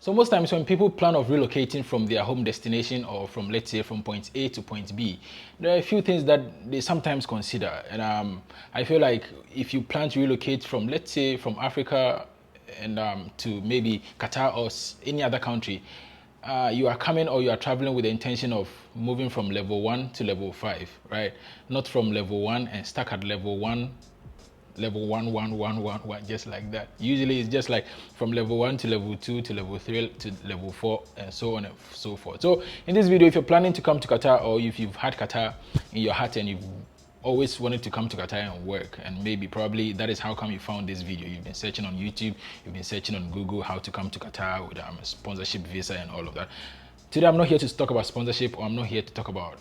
So most times when people plan of relocating from their home destination or from, let's say, from point A to point B, there are a few things that they sometimes consider. And I feel like if you plan to relocate from, let's say, from Africa and to maybe Qatar or any other country, you are coming or you are traveling with the intention of moving from level 1 to level 5, right? Not from level 1 and stuck at level 1, level 1, just like that. Usually it's just like from level 1 to level 2 to level 3 to level 4 and so on and so forth. So in this video, if you're planning to come to Qatar, or if you've had Qatar in your heart and you've always wanted to come to Qatar and work, and maybe probably that is how come you found this video. You've been searching on YouTube, you've been searching on Google how to come to Qatar with a sponsorship visa and all of that. Today I'm not here to talk about sponsorship, or I'm not here to talk about,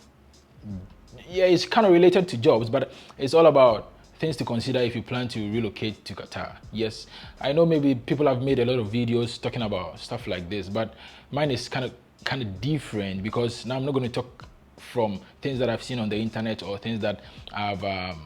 yeah, it's kind of related to jobs, but it's all about things to consider if you plan to relocate to Qatar. Yes, I know maybe people have made a lot of videos talking about stuff like this, but mine is kind of different, because now I'm not going to talk from things that I've seen on the internet or things that I've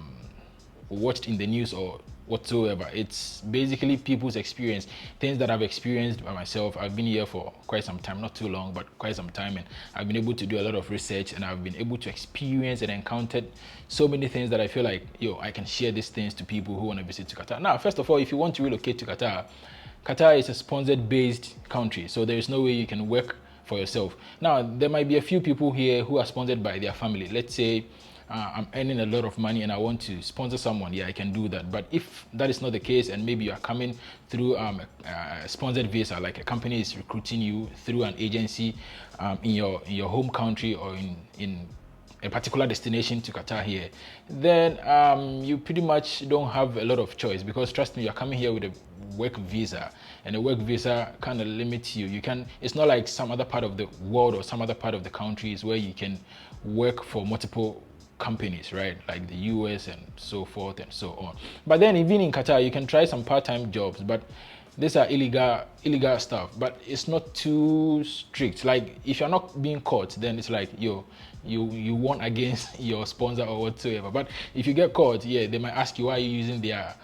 watched in the news or whatsoever. It's basically people's experience, things that I've experienced by myself. I've been here for quite some time, not too long, but quite some time, and I've been able to do a lot of research, and I've been able to experience and encountered so many things that I feel like, I can share these things to people who want to visit to Qatar. Now, first of all, if you want to relocate to Qatar, Qatar is a sponsored based country, so there is no way you can work for yourself. Now, there might be a few people here who are sponsored by their family. Let's say I'm earning a lot of money and I want to sponsor someone. Yeah, I can do that. But if that is not the case, and maybe you are coming through a sponsored visa, like a company is recruiting you through an agency in your home country or in a particular destination to Qatar here, then you pretty much don't have a lot of choice, because trust me, you're coming here with a work visa, and a work visa kind of limits you. It's not like some other part of the world or some other part of the countries where you can work for multiple companies, right? Like the US and so forth and so on. But then even in Qatar, you can try some part-time jobs, but these are illegal stuff, but it's not too strict. Like if you're not being caught, then it's like you won against your sponsor or whatsoever. But if you get caught, yeah, they might ask you why are you using their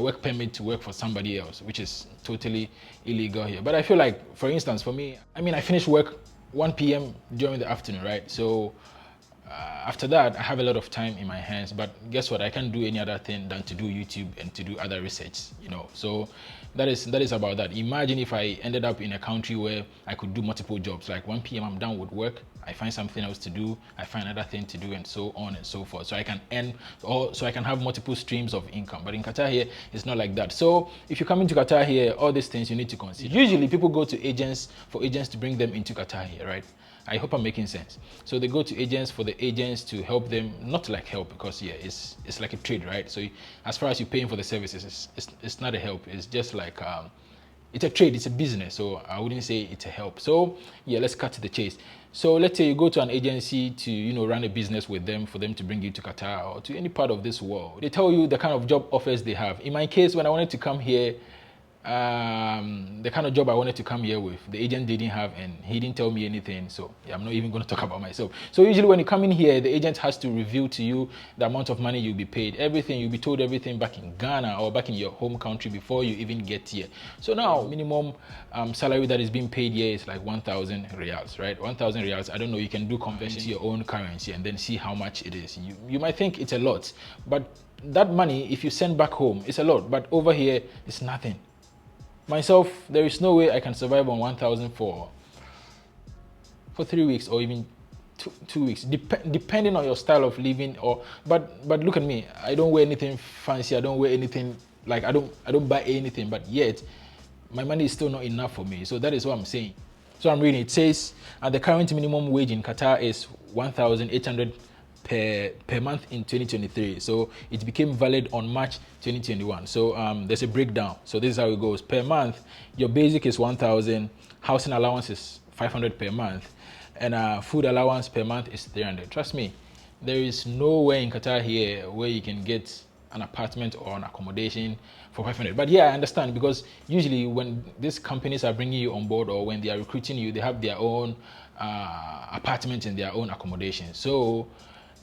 work permit to work for somebody else, which is totally illegal here. But I feel like, for instance, for me, I finish work 1 p.m. during the afternoon, right? So after that, I have a lot of time in my hands, but guess what? I can't do any other thing than to do YouTube and to do other research, So that is about that. Imagine if I ended up in a country where I could do multiple jobs. Like 1 p.m. I'm done with work, I find something else to do, I find another thing to do, and so on and so forth. So I can earn, or so I can have multiple streams of income. But in Qatar here, it's not like that. So if you come into Qatar here, all these things you need to consider. Usually people go to agents to bring them into Qatar here, right? I hope I'm making sense. So they go to agents for the agents to help them, not like help, because yeah, it's like a trade, right? So as far as you're paying for the services, it's not a help. It's just like it's a trade, it's a business. So I wouldn't say it's a help. So yeah, let's cut to the chase. So let's say you go to an agency to run a business with them, for them to bring you to Qatar or to any part of this world. They tell you the kind of job offers they have. In my case, when I wanted to come here, the kind of job I wanted to come here with, the agent didn't have, and he didn't tell me anything. So yeah, I'm not even going to talk about myself. So usually when you come in here, the agent has to reveal to you the amount of money you'll be paid, everything. You'll be told everything back in Ghana or back in your home country before you even get here. So now minimum salary that is being paid here is like 1,000 riyals, right? 1,000 riyals. I don't know, you can do conversion to your own currency and then see how much it is. You might think it's a lot, but that money, if you send back home, it's a lot, but over here it's nothing. Myself, there is no way I can survive on 1,000 for 3 weeks or even two weeks, depending on your style of living. But look at me, I don't wear anything fancy, I don't wear anything, like I don't buy anything, but yet my money is still not enough for me. So that is what I'm saying. So I'm reading, it says the current minimum wage in Qatar is 1,800 per month in 2023. So it became valid on March 2021. So there's a breakdown. So this is how it goes. Per month, your basic is 1,000, housing allowance is 500 per month, and food allowance per month is 300. Trust me, there is nowhere in Qatar here where you can get an apartment or an accommodation for 500. But yeah, I understand, because usually when these companies are bringing you on board or when they are recruiting you, they have their own apartment and their own accommodation. So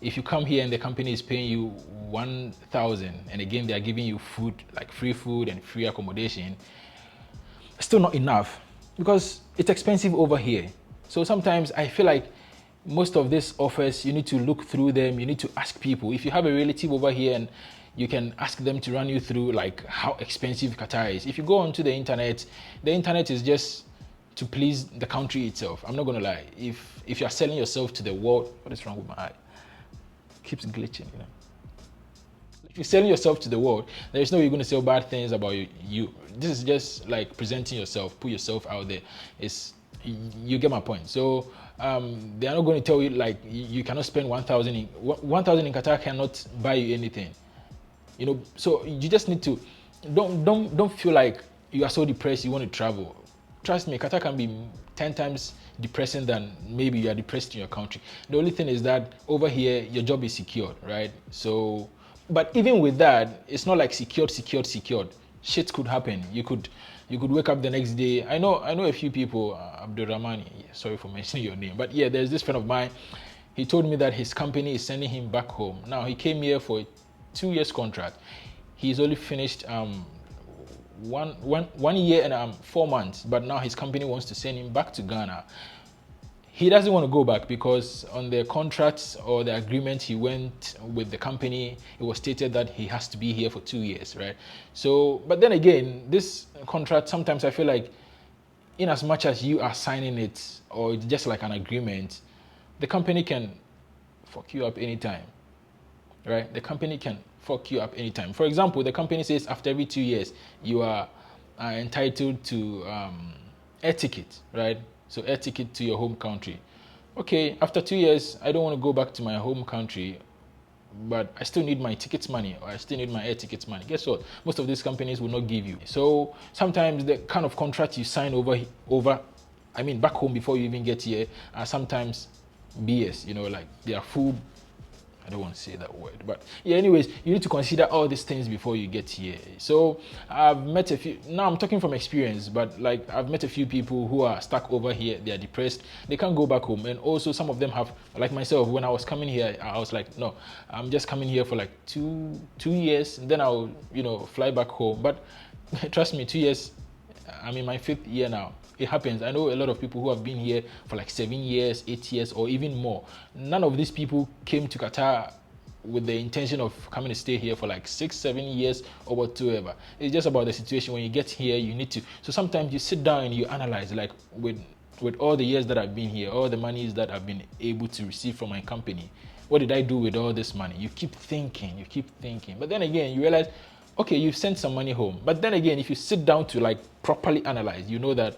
if you come here and the company is paying you 1,000, and again they are giving you food, like free food and free accommodation, still not enough because it's expensive over here. So sometimes I feel like most of these offers, you need to look through them. You need to ask people. If you have a relative over here and you can ask them to run you through like how expensive Qatar is. If you go onto the internet is just to please the country itself. I'm not gonna lie. If you're selling yourself to the world, what is wrong with my eye? It keeps glitching, you know. If you're selling yourself to the world, there's no way you're going to sell bad things about you. This is just like presenting yourself, put yourself out there. You get my point. So they are not going to tell you like you cannot spend 1,000 in Qatar cannot buy you anything. You know, so you just need to don't feel like you are so depressed you want to travel. Trust me, Qatar can be 10 times depressing than maybe you are depressed in your country. The only thing is that over here your job is secured, right? So but even with that, it's not like secured. Shit could happen. You could wake up the next day. I know a few people, Abdurrahman, sorry for mentioning your name, but yeah, there's this friend of mine. He told me that his company is sending him back home. Now he came here for a 2 years contract. He's only finished 1 year and 4 months, but now his company wants to send him back to Ghana. He doesn't want to go back because on the contracts or the agreement he went with the company, it was stated that he has to be here for 2 years, right? So, but then again, this contract, sometimes I feel like in as much as you are signing it or it's just like an agreement, the company can fuck you up anytime, right? The company can fuck you up anytime. For example, the company says after every 2 years, you are entitled to air ticket, right? So air ticket to your home country. Okay, after 2 years, I don't want to go back to my home country, but I still need my tickets money or I still need my air tickets money. Guess what? Most of these companies will not give you. So sometimes the kind of contract you sign back home before you even get here are sometimes BS, you know, like they are full. I don't want to say that word, but yeah, anyways, you need to consider all these things before you get here. So I've met a few, now I'm talking from experience, but like I've met a few people who are stuck over here, they are depressed, they can't go back home. And also some of them have, like myself, when I was coming here, I was like, no, I'm just coming here for like two years, and then I'll, fly back home. But trust me, 2 years, I'm in my 5th year now. It happens. I know a lot of people who have been here for like 7 years, 8 years, or even more. None of these people came to Qatar with the intention of coming to stay here for like 6, 7 years or whatsoever. It's just about the situation. When you get here, you need to. So sometimes you sit down and you analyze, like with all the years that I've been here, all the monies that I've been able to receive from my company, what did I do with all this money? You keep thinking. But then again, you realize, okay, you've sent some money home. But then again, if you sit down to like properly analyze, you know that,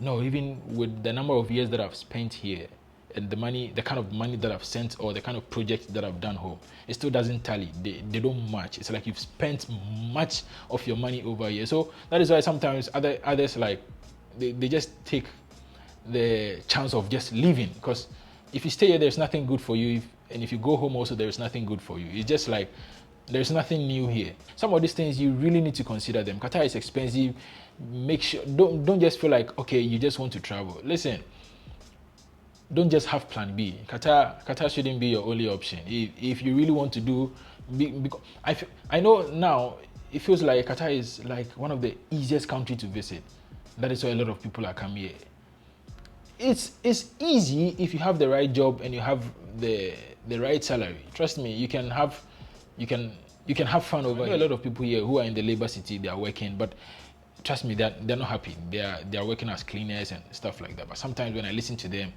no, even with the number of years that I've spent here and the kind of money that I've sent or the kind of projects that I've done home, it still doesn't tally. They don't match. It's like you've spent much of your money over here. So that is why sometimes others like they just take the chance of just leaving, because if you stay here, there's nothing good for you. And if you go home also, there's nothing good for you. It's just like there's nothing new here. Some of these things you really need to consider them. Qatar is expensive. Make sure don't just feel like, okay, you just want to travel. Listen, don't just have plan B. Qatar shouldn't be your only option. If you really want to do, because I know now it feels like Qatar is like one of the easiest country to visit. That is why a lot of people are coming here. It's easy if you have the right job and you have the right salary. Trust me, you can have fun over here. A lot of people here who are in the labor city, they are working, but trust me, they're not happy. They are working as cleaners and stuff like that. But sometimes when I listen to them,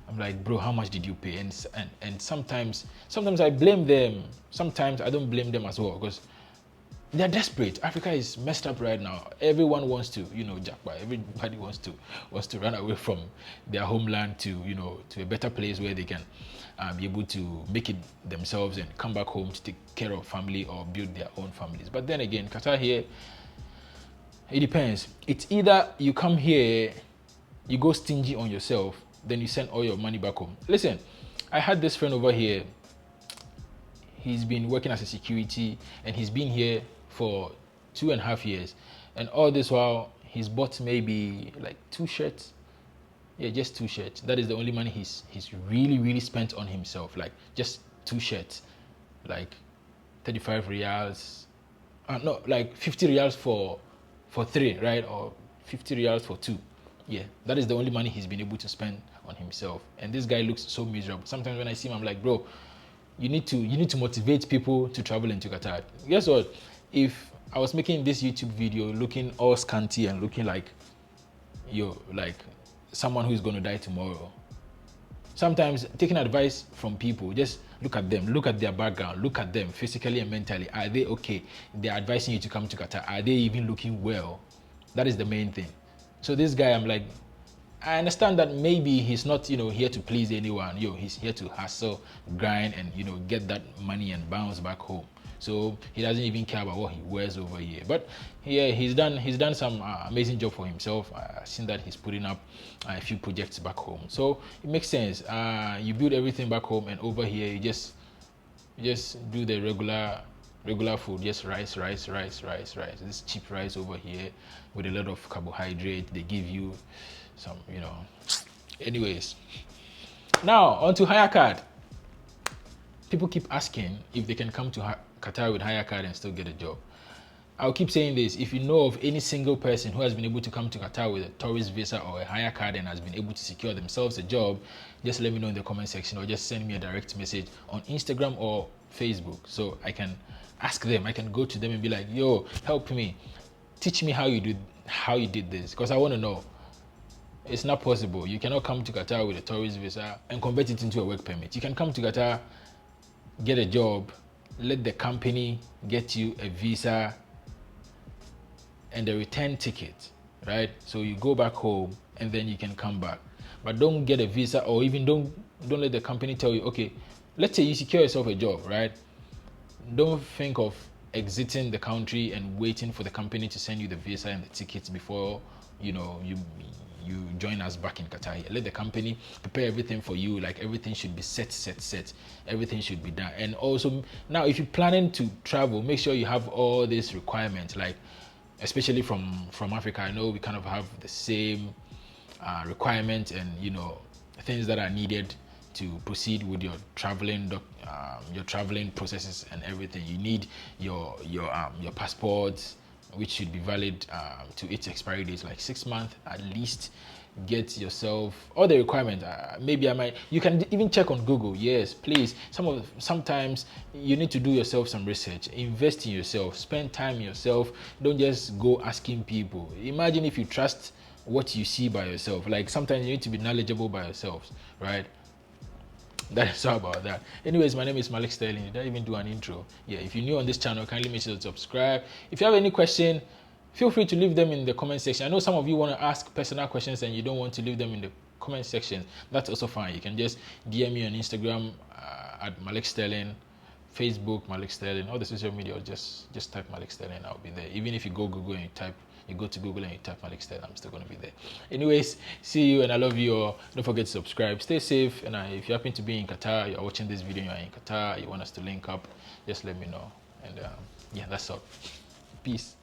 I'm like, bro, how much did you pay? And sometimes I blame them. Sometimes I don't blame them as well, because they're desperate. Africa is messed up right now. Everyone wants to, jackpot. Everybody wants to run away from their homeland to a better place where they can be able to make it themselves and come back home to take care of family or build their own families. But then again, Qatar here, it depends. It's either you come here, you go stingy on yourself, then you send all your money back home. Listen, I had this friend over here. He's been working as a security and he's been here for 2.5 years. And all this while, he's bought maybe like 2 shirts. Yeah, just 2 shirts. That is the only money he's really, really spent on himself. Like just 2 shirts, like 35 reals. No, like 50 reals for 3, right? Or 50 riyals for two. Yeah, that is the only money he's been able to spend on himself. And this guy looks so miserable. Sometimes when I see him, I'm like, bro, you need to motivate people to travel into Qatar. Guess what? If I was making this YouTube video looking all scanty and looking like like someone who is going to die tomorrow, sometimes taking advice from people, just look at them, look at their background, look at them physically and mentally. Are they okay? They're advising you to come to Qatar. Are they even looking well? That is the main thing. So this guy, I'm like, I understand that maybe he's not, here to please anyone. He's here to hustle, grind, and get that money and bounce back home. So he doesn't even care about what he wears over here. But yeah, he's done some amazing job for himself. I've seen that he's putting up a few projects back home. So it makes sense. You build everything back home, and over here you just do the regular food, just rice. This cheap rice over here with a lot of carbohydrate. They give you some, Anyways, now on to hire card. People keep asking if they can come to Qatar with hire card and still get a job. I'll keep saying this. If you know of any single person who has been able to come to Qatar with a tourist visa or a hire card and has been able to secure themselves a job, just let me know in the comment section, or just send me a direct message on Instagram or Facebook, so I can ask them. I can go to them and be like, yo, help me, teach me how you did this, because I want to know. It's not possible. You cannot come to Qatar with a tourist visa and convert it into a work permit. You can come to Qatar, get a job, let the company get you a visa and a return ticket, right? So you go back home and then you can come back. But don't get a visa, or even don't let the company tell you, okay, let's say you secure yourself a job, right? Don't think of exiting the country and waiting for the company to send you the visa and the tickets before you join us back in Qatar. Let the company prepare everything for you. Like, everything should be set. Everything should be done. And also, now if you're planning to travel, make sure you have all these requirements, like especially from Africa. I know we kind of have the same requirements and things that are needed to proceed with your traveling processes and everything. You need your passports, which should be valid to its expiry date, like 6 months at least. Get yourself all the requirements. You can even check on Google. Yes, please. Sometimes you need to do yourself some research. Invest in yourself. Spend time yourself. Don't just go asking people. Imagine if you trust what you see by yourself. Like, sometimes you need to be knowledgeable by yourselves, right? That is all about that. Anyways, my name is Maleek Sterling. Did I even do an intro? Yeah, if you're new on this channel, kindly make sure to subscribe. If you have any question, feel free to leave them in the comment section. I know some of you want to ask personal questions and you don't want to leave them in the comment section. That's also fine. You can just DM me on Instagram at Maleek Sterling, Facebook Maleek Sterling, all the social media. Just type Maleek Sterling, I'll be there. Even if you go Google and you go to Google and you type Maleek Sterling, I'm still going to be there. Anyways, see you, and I love you all. Don't forget to subscribe. Stay safe. And if you happen to be in Qatar, you're watching this video, you're in Qatar, you want us to link up, just let me know. And yeah, that's all. Peace.